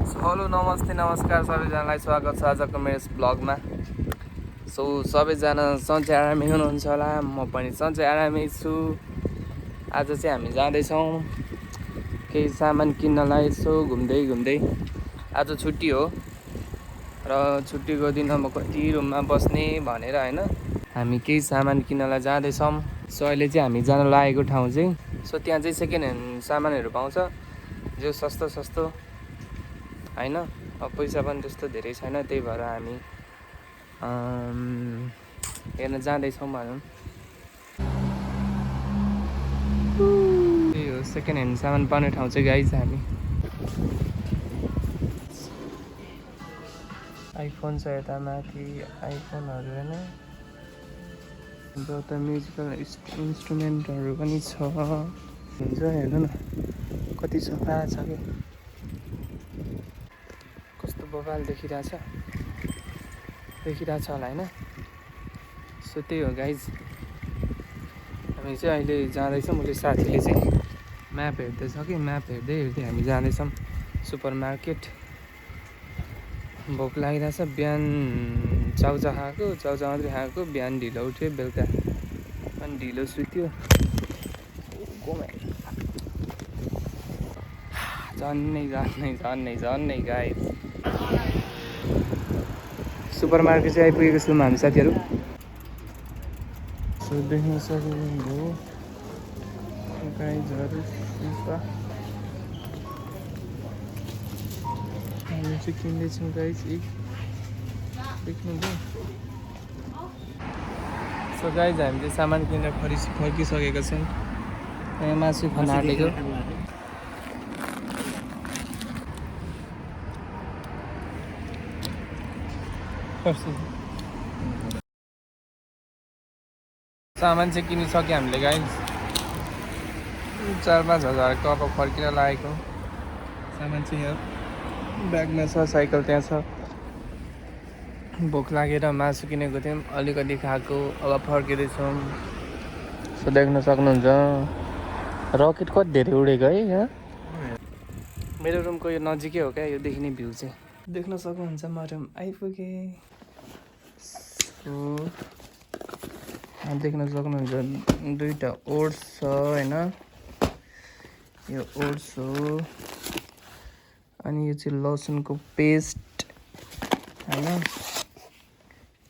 Hello नमस्ते नमस्कार सबैजनालाई स्वागत छ आजको मेरो ब्लगमा। सबैजना सन्चै आरामै हुनुहुन्छ होला, म पनि सन्चै आरामै छु। आज चाहिँ हामी जाँदैछौँ केही सामान किन्नलाई, यसो घुम्दै घुम्दै। आज छुट्टी हो र छुट्टीको दिन म कति रुममा बस्ने भनेर होइन हामी केही सामान किन्नलाई जाँदैछौँ। अहिले चाहिँ हामी जान लागेको ठाउँ चाहिँ त्यहाँ चाहिँ सेकेन्ड ह्यान्ड सामानहरू पाउँछ, जो सस्तो सस्तो होइन। अब पैसा पनि त्यस्तो धेरै छैन, त्यही भएर हामी हेर्न जाँदैछौँ भनौँ। त्यही हो सेकेन्ड ह्यान्ड सामान पाउने ठाउँ चाहिँ गाइज। हामी आइफोन छ यता माथि, आइफोनहरू होइन, अन्त उता म्युजिकल इन्स्ट्रुमेन्टहरू पनि छ। हुन्छ हेर्नु न कति सफा छ कि, कस्तो बबाल देखिरहेछ होला होइन। त्यही हो गाइज, हामी चाहिँ अहिले जाँदैछौँ। उसले साथीले चाहिँ म्याप हेर्दैछ कि, म्याप हेर्दै हेर्दै हामी जाँदैछौँ सुपर मार्केट। भोक लागिरहेछ, बिहान चाउचाउ मात्रै खाएको, बिहान ढिलो उठ्यो, बेलुका अनि ढिलो सुत्यो। झन्नै गाइज सुपर मार्केट चाहिँ आइपुगेको छौँ हामी साथीहरू। देख्न सक्नुभयो गाइजहरू, हामी चाहिँ किन्दैछौँ गाइज। देख्नुभयो गाइज, हामी चाहिँ सामान किनेर फर्किसकेको छौँ। यहाँ मासु खान आँटेको। सामान चाहिँ किनिसक्यो हामीले गाइज। 4-5 हजारको अब फर्किन लागेको सामान चाहिँ यहाँ ब्यागमा छ, साइकल त्यहाँ छ। भोक लागेर मासु किनेको थियौँ, अलिकति खाएको, अब फर्किँदैछौँ। देख्न सक्नुहुन्छ रकेट कति धेरै उडेको है यहाँ। मेरो रुमको यो नजिकै हो क्या, यो देखिने भ्यू चाहिँ देख्न सक्नुहुन्छ। म रुम आइपुगेँ। देख्न सक्नुहुन्छ दुईवटा ओट्स छ होइन, यो ओट्स हो। अनि यो चाहिँ लसुनको पेस्ट होइन,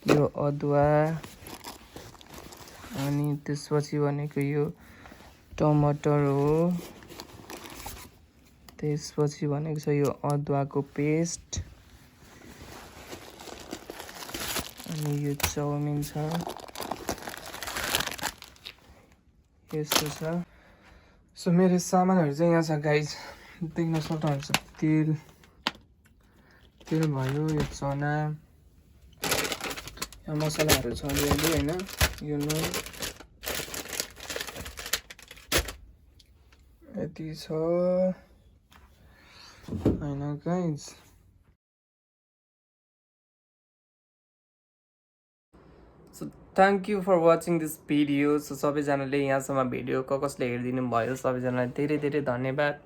यो अदुवा, अनि त्यसपछि भनेको यो टमाटर हो, त्यसपछि भनेको छ यो अदुवाको पेस्ट, अनि यो चाउमिन छ, यस्तो छ। मेरो सामानहरू चाहिँ यहाँ छ गाइज, देख्न सक्नुहुन्छ। तेल भयो, यो चना, यहाँ मसलाहरू छ अलिअलि होइन, यो नुन यति छ होइन guys. Thank you for watching this video. सबैजनाले यहाँसम्म भिडियो कसले हेरिदिनु भयो, सबैजनालाई धेरै धेरै धन्यवाद।